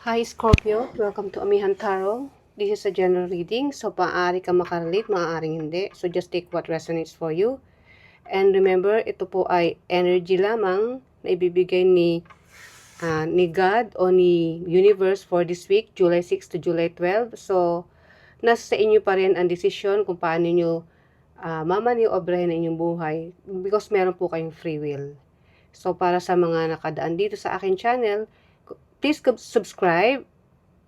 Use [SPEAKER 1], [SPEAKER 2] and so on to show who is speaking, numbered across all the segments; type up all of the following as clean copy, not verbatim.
[SPEAKER 1] Hi Scorpio, welcome to Amihan Tarot. This is a general reading, so maaari ka makarelate, maaaring hindi. So just take what resonates for you. And remember, ito po ay energy lamang na ibibigay ni God o ni Universe for this week, July 6 to July 12. So, nasa sa inyo pa rin ang desisyon kung paano nyo mamaniobrahin ang inyong buhay because meron po kayong free will. So, para sa mga nakadaan dito sa akin channel, please subscribe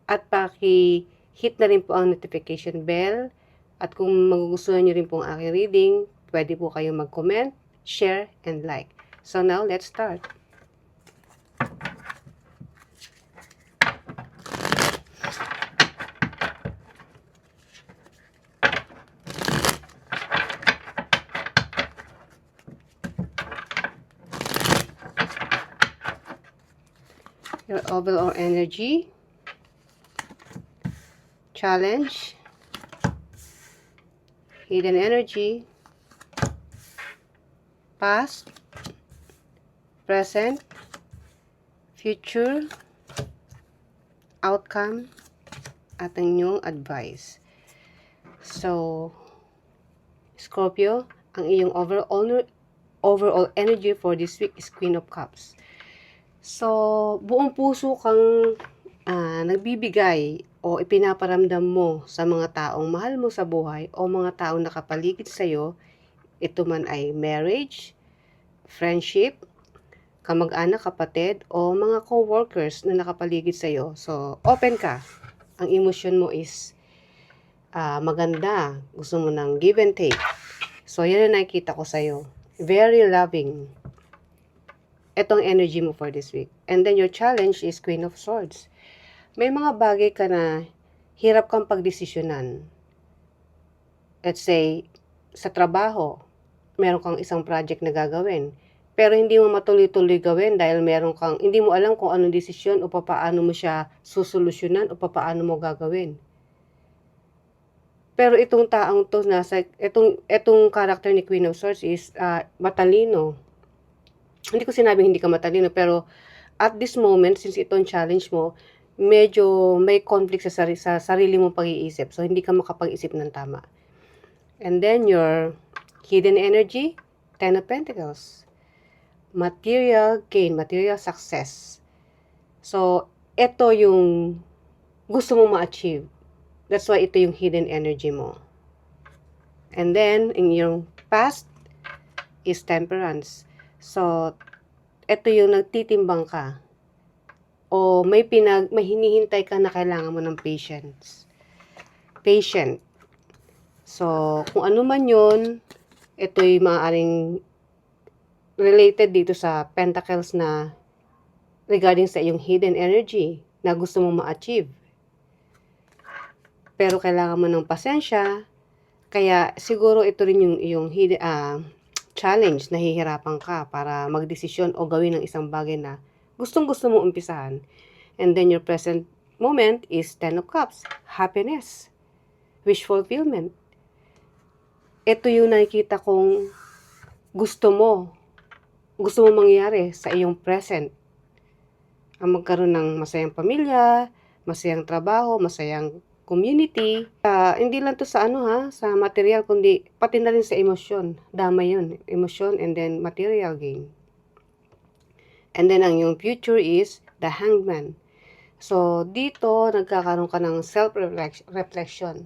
[SPEAKER 1] at paki-hit na rin po ang notification bell. At kung magugustuhan nyo rin po ang aking reading, pwede po kayong mag-comment, share, and like. So now, let's start. Your overall energy, challenge, hidden energy, past, present, future, outcome, at ang inyong advice. So, Scorpio, ang iyong overall energy for this week is Queen of Cups. So, buong puso kang nagbibigay o ipinaparamdam mo sa mga taong mahal mo sa buhay o mga taong nakapaligid sa iyo, ito man ay marriage, friendship, kamag-anak, kapatid, o mga co-workers na nakapaligid sa iyo. So, open ka. Ang emosyon mo is maganda. Gusto mo ng give and take. So, yan ang nakikita ko sa iyo. Very loving. Itong energy mo for this week. And then your challenge is Queen of Swords. May mga bagay ka na hirap kang pagdesisyonan. Let's say, sa trabaho, meron kang isang project na gagawin. Pero hindi mo matuloy-tuloy gawin dahil hindi mo alam kung anong desisyon o paano mo siya susolusyonan o paano mo gagawin. Pero itong taong to, itong character ni Queen of Swords is matalino. Hindi ko sinabing hindi ka matalino, pero at this moment, since itong challenge mo, medyo may conflict sa sarili mong pag-iisip. So, hindi ka makapag-isip ng tama. And then, your hidden energy, Ten of Pentacles. Material gain, material success. So, ito yung gusto mong ma-achieve. That's why ito yung hidden energy mo. And then, in your past is Temperance. So, ito yung nagtitimbang ka. O may hinihintay ka na kailangan mo ng patience. Patient. So, kung ano man yun, ito'y maaaring related dito sa Pentacles na regarding sa iyong hidden energy na gusto mong ma-achieve. Pero kailangan mo ng pasensya, kaya siguro ito rin yung iyong hidden, challenge, nahihirapan ka para magdesisyon o gawin ng isang bagay na gustong-gusto mong umpisahan. And then your present moment is Ten of Cups, happiness, wish fulfillment. Ito yung nakikita kong gusto mo mangyari sa iyong present. Ang magkaroon ng masayang pamilya, masayang trabaho, masayang community. Hindi lang to sa sa material, kundi pati na rin sa emosyon. Dama yun, emosyon and then material gain. And then ang yung future is the Hangman. So, dito nagkakaroon ka ng self-reflection.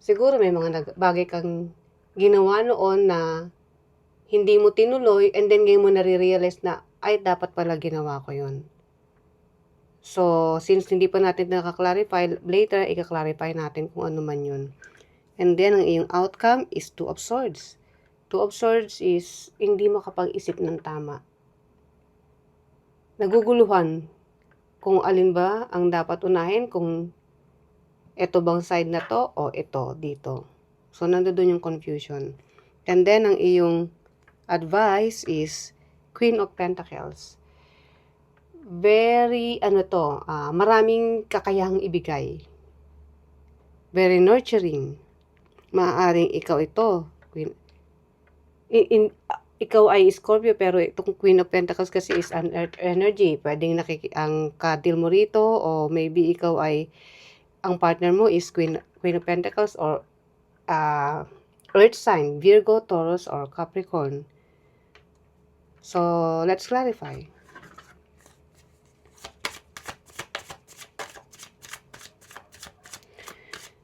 [SPEAKER 1] Siguro may mga bagay kang ginawa noon na hindi mo tinuloy and then ngayon mo nare-realize na ay dapat pala ginawa ko yun. So, since hindi pa natin nakaklarify, later, ika-clarify natin kung ano man yun. And then, ang iyong outcome is Two of Swords. Two of Swords is hindi makapag-isip ng tama. Naguguluhan kung alin ba ang dapat unahin, kung ito bang side na to o ito dito. So, nandoon yung confusion. And then, ang iyong advice is Queen of Pentacles. Very, maraming kakayahang ibigay. Very nurturing. Maaaring ikaw ito. ikaw ay Scorpio pero itong Queen of Pentacles kasi is an earth energy. Pwedeng ang ka-deal mo rito o maybe ikaw ay ang partner mo is Queen of Pentacles or earth sign, Virgo, Taurus, or Capricorn. So, let's clarify.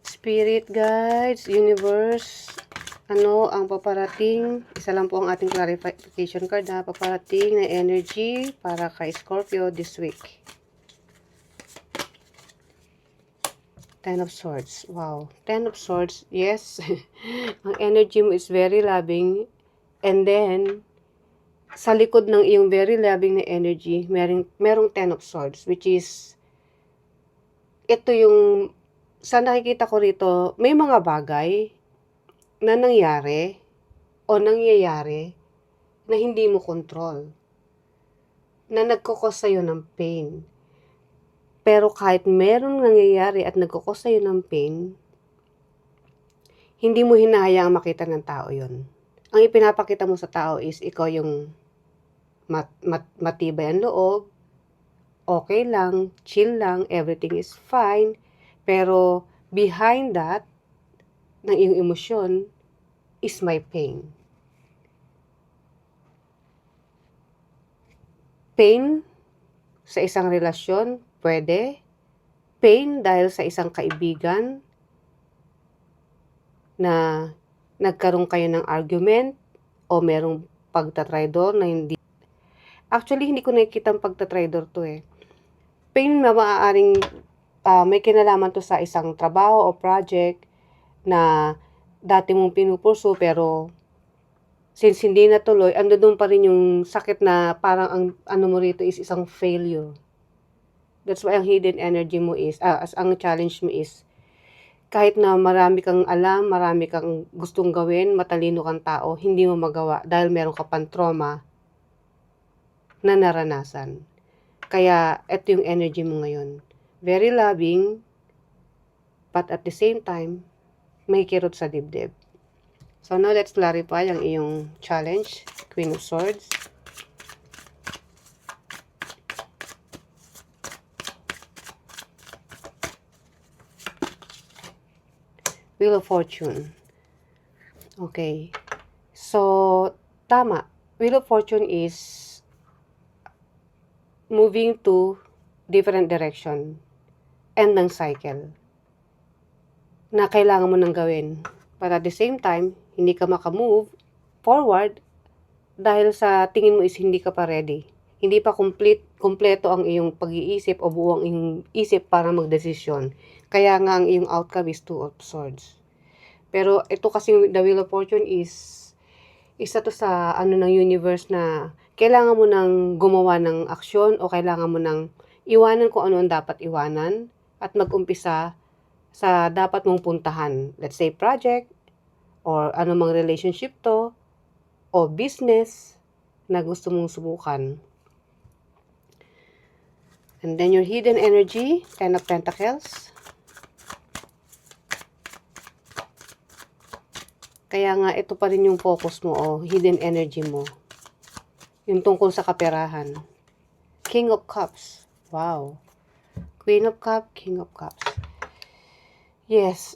[SPEAKER 1] Spirit guides, universe, ano ang paparating? Isa lang po ang ating clarification card na paparating na energy para kay Scorpio this week. Ten of Swords. Wow. Ten of Swords. Yes. Ang energy mo is very loving. And then, sa likod ng iyong very loving na energy, merong Ten of Swords. Which is, ito yung, sa nakikita ko rito, may mga bagay na nangyari o nangyayari na hindi mo control. Na nagkukos sa'yo ng pain. Pero kahit merong nangyayari at nagkukos sa'yo ng pain, hindi mo hinahayaang makita ng tao yon. Ang ipinapakita mo sa tao is ikaw yung matibay ang loob, okay lang, chill lang, everything is fine, pero behind that, ng iyong emosyon, is my pain. Pain sa isang relasyon, pwede. Pain dahil sa isang kaibigan na nagkaroon kayo ng argument o merong pagtatraidor na hindi. Actually, hindi ko nakikita ang pagtatraidor to eh. Pain na maaaring may kinalaman to sa isang trabaho o project na dati mong pinupurso pero since hindi natuloy, ando doon pa rin yung sakit na parang ang ano mo rito is isang failure. That's why ang hidden energy mo is, as ang challenge mo is, kahit na marami kang alam, marami kang gustong gawin, matalino kang tao, hindi mo magawa dahil meron ka pang trauma na naranasan. Kaya, ito yung energy mo ngayon. Very loving, but at the same time, may kirot sa dibdib. So now, let's clarify ang iyong challenge, Queen of Swords. Wheel of Fortune. Okay. So, tama. Wheel of Fortune is moving to different direction. End ng cycle. Na kailangan mo nang gawin. But at the same time, hindi ka makamove forward dahil sa tingin mo is hindi ka pa ready. Hindi pa kompleto ang iyong pag-iisip o buo ang iyong isip para magdesisyon. Kaya nga ang iyong outcome is Two of Swords. Pero ito kasi the Wheel of Fortune is isa to sa ano ng universe na kailangan mo nang gumawa ng aksyon o kailangan mo nang iwanan kung ano ang dapat iwanan at mag-umpisa sa dapat mong puntahan. Let's say project or anumang relationship to o business na gusto mong subukan. And then your hidden energy, Ten of Pentacles. Kaya nga ito pa rin yung focus mo o hidden energy mo. Yung tungkol sa kaperahan. King of Cups. Wow. Queen of Cups, King of Cups. Yes,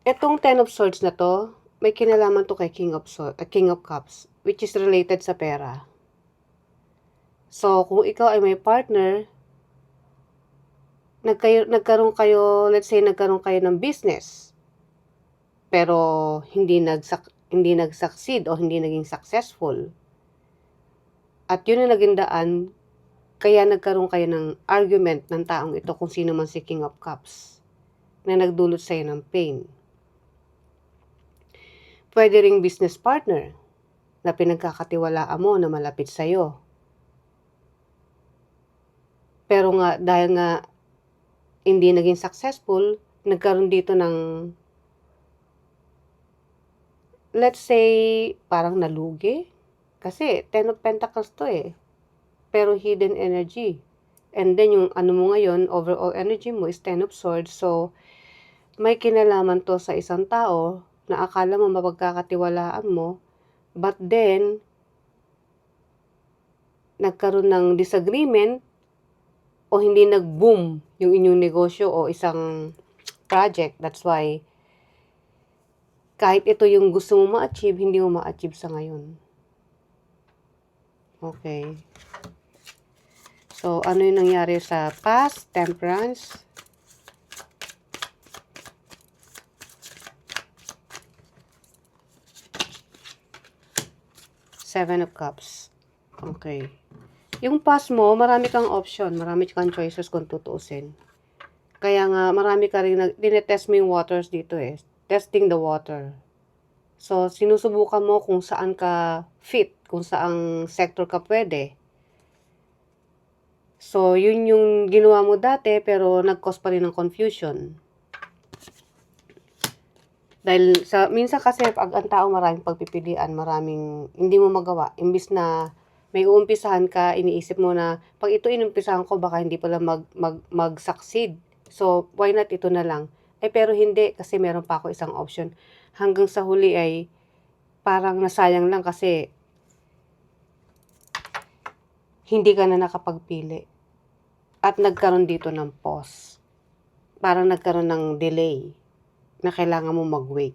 [SPEAKER 1] etong Ten of Swords na to, may kinalaman to kay King of Cups, which is related sa pera. So, kung ikaw ay may partner, nagkaroon kayo, let's say nagkaroon kayo ng business, pero hindi nag-succeed o hindi naging successful. At yun ang naging daan, kaya nagkaroon kayo ng argument ng taong ito kung sino man si King of Cups na nagdulot sa'yo ng pain. Pwede ring business partner na pinagkakatiwalaan mo na malapit sa'yo. Pero nga, dahil nga hindi naging successful, nagkaroon dito ng, let's say, parang nalugi. Kasi, Ten of Pentacles to eh. Pero hidden energy. And then, yung ano mo ngayon, overall energy mo is Ten of Swords. So, may kinalaman to sa isang tao na akala mo mapagkakatiwalaan mo, but then, nagkaroon ng disagreement o hindi nag-boom yung inyong negosyo o isang project. That's why, kahit ito yung gusto mo ma-achieve, hindi mo ma-achieve sa ngayon. Okay. So, ano yung nangyari sa past? Temperance. Seven of Cups. Okay. Yung past mo, marami kang option, marami kang choices kung tutuusin. Kaya nga, marami ka rin, tinetest mo yung waters dito eh. Testing the water. So, sinusubukan mo kung saan ka fit, kung saang sector ka pwede. So, yun yung ginawa mo dati, pero nag-cause pa rin ng confusion. Dahil minsan kasi pag ang tao maraming pagpipilian, maraming hindi mo magawa. Imbis na may uumpisahan ka, iniisip mo na pag ito inumpisahan ko baka hindi pala mag-succeed. So why not ito na lang? Pero hindi kasi meron pa ako isang option. Hanggang sa huli ay parang nasayang lang kasi hindi ka na nakapagpili. At nagkaroon dito ng pause. Parang nagkaroon ng delay na kailangan mo mag-wait.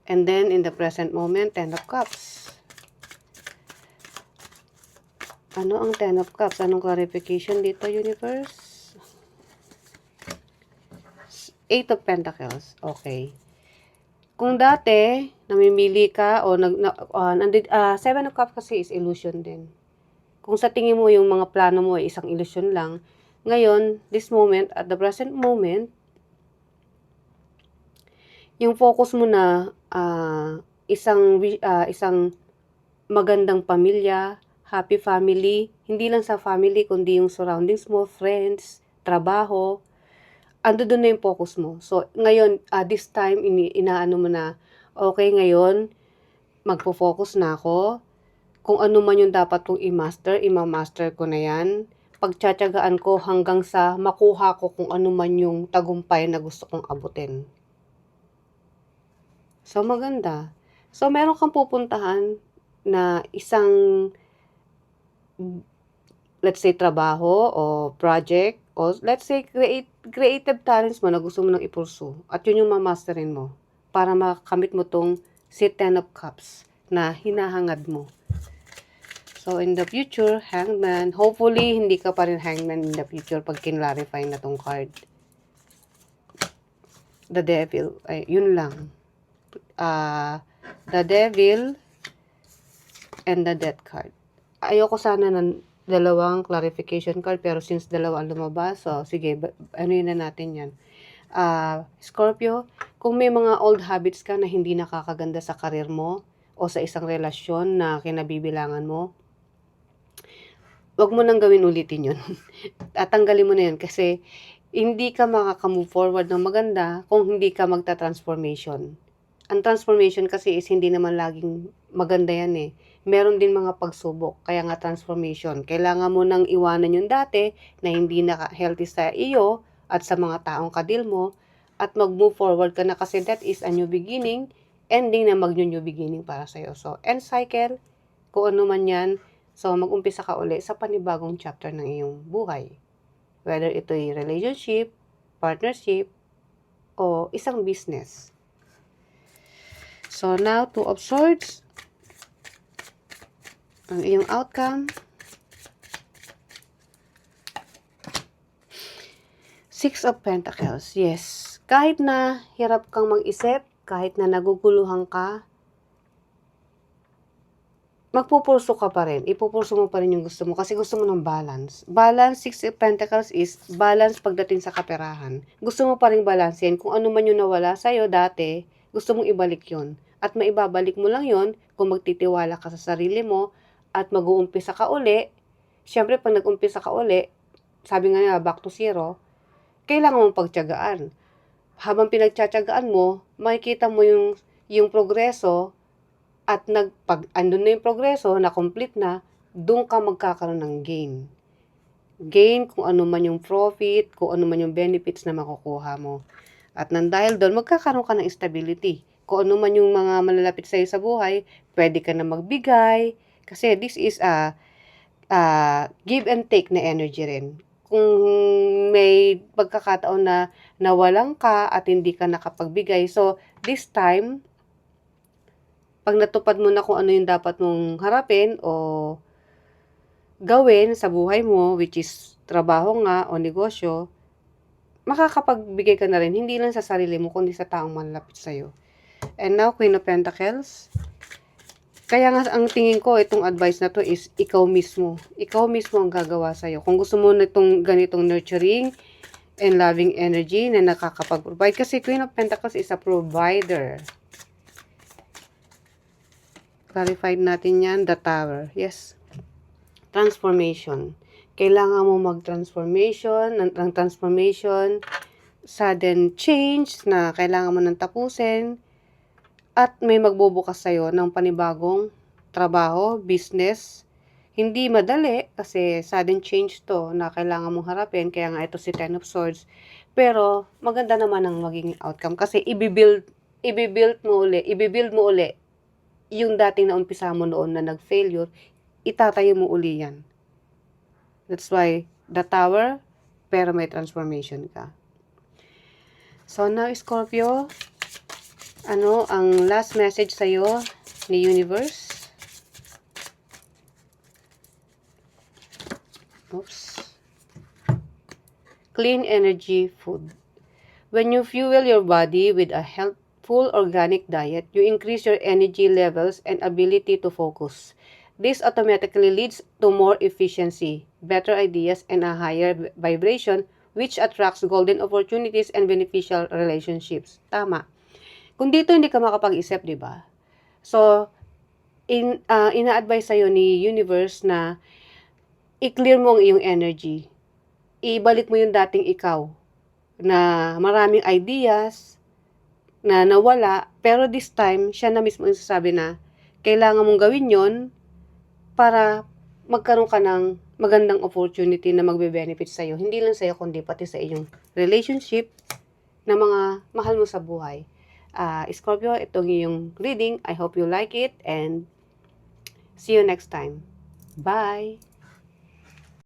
[SPEAKER 1] And then, in the present moment, Ten of Cups. Ano ang Ten of Cups? Anong clarification dito, Universe? Eight of Pentacles. Okay. Kung dati, namimili ka, o Seven of Cups kasi is illusion din. Kung sa tingin mo yung mga plano mo ay isang illusion lang, ngayon, this moment, at the present moment, yung focus mo na isang magandang pamilya, happy family, hindi lang sa family, kundi yung surroundings mo, friends, trabaho, ando doon na yung focus mo. So, ngayon, this time, inaano mo na, okay, ngayon, magpo-focus na ako. Kung ano man yung dapat kong i-master, ima-master ko na yan. Pagtsatsagaan ko hanggang sa makuha ko kung ano man yung tagumpay na gusto kong abutin. So, maganda. So, meron kang pupuntahan na isang, let's say, trabaho o project o let's say, creative talents mo na gusto mo nang ipursu. At yun yung mamasterin mo para makamit mo tong si Ten of Cups na hinahangad mo. So, in the future, Hangman, hopefully, hindi ka pa rin Hangman in the future pag kinlarify na tong card. The Devil, ay, yun lang. The Devil and the Death card. Ayoko sana ng dalawang clarification card, pero since dalawa ang lumabas, so sige, ano yun na natin yan. Scorpio, kung may mga old habits ka na hindi nakakaganda sa karir mo o sa isang relasyon na kinabibilangan mo, wag mo nang gawin ulitin yun. At tanggalin mo na yun kasi hindi ka makaka-move forward ng maganda kung hindi ka magta-transformation. Ang transformation kasi is hindi naman laging maganda yan eh. Meron din mga pagsubok, kaya nga transformation. Kailangan mo nang iwanan yung dati na hindi na healthy sa iyo at sa mga taong kadil mo at mag-move forward ka na kasi that is a new beginning, ending na mag-new beginning para sa'yo. So, end cycle, kung ano man yan, so mag-umpisa ka uli sa panibagong chapter ng iyong buhay. Whether ito'y relationship, partnership, o isang business. So, now, Two of Swords. Ang iyong outcome. Six of Pentacles. Yes. Kahit na hirap kang mag-isip, kahit na naguguluhan ka, magpupurso ka pa rin. Ipupurso mo pa rin yung gusto mo kasi gusto mo ng balance. Balance, Six of Pentacles is balance pagdating sa kaperahan. Gusto mo pa rin balansin. Kung ano man yung nawala sa'yo dati, gusto mong ibalik yon. At maibabalik mo lang yon kung magtitiwala ka sa sarili mo at mag-uumpisa ka uli. Siyempre, pag nag-umpisa ka uli, sabi nga nila, back to zero, kailangan mong pagtiyagaan. Habang pinagtsatsagaan mo, makikita mo yung progreso at pag andun na yung progreso, na-complete na, doon ka magkakaroon ng gain. Gain kung ano man yung profit, kung ano man yung benefits na makukuha mo. At nang dahil doon, magkakaroon ka ng stability. Kung ano man yung mga malalapit sa'yo sa buhay, pwede ka na magbigay. Kasi this is a give and take na energy rin. Kung may pagkakataon na nawalan ka at hindi ka nakapagbigay, so this time, pag natupad mo na kung ano yung dapat mong harapin o gawin sa buhay mo, which is trabaho nga o negosyo, makakapagbigay ka na rin, hindi lang sa sarili mo, kundi sa taong malapit sa'yo. And now, Queen of Pentacles. Kaya nga, ang tingin ko, itong advice na to is, ikaw mismo. Ikaw mismo ang gagawa sa'yo. Kung gusto mo na itong ganitong nurturing and loving energy na nakakapag-provide. Kasi Queen of Pentacles is a provider. Clarified natin yan, the Tower. Yes. Transformation. Kailangan mo mag-transformation, ng transformation, sudden change na kailangan mo nang tapusin, at may magbubukas sa'yo ng panibagong trabaho, business. Hindi madali kasi sudden change to na kailangan mong harapin, kaya nga ito si Ten of Swords. Pero maganda naman ang magiging outcome kasi ibibuild mo uli yung dating naumpisa mo noon na nag-failure, itatayo mo uli yan. That's why, the Tower, pero may transformation ka. So now, Scorpio, ano ang last message sa'yo ni Universe? Oops. Clean energy food. When you fuel your body with a healthful organic diet, you increase your energy levels and ability to focus. This automatically leads to more efficiency, better ideas, and a higher vibration, which attracts golden opportunities and beneficial relationships. Tama. Kung dito hindi ka makapag-isip, di ba? So, ina-advise sa'yo ni Universe na i-clear mo ang iyong energy. Ibalik mo yung dating ikaw na maraming ideas na nawala, pero this time, siya na mismo yung sasabi na kailangan mong gawin yon para magkaroon ka ng magandang opportunity na magbe-benefit sa'yo. Hindi lang sa'yo, kundi pati sa iyong relationship na mga mahal mo sa buhay. Scorpio, itong iyong reading. I hope you like it and see you next time. Bye!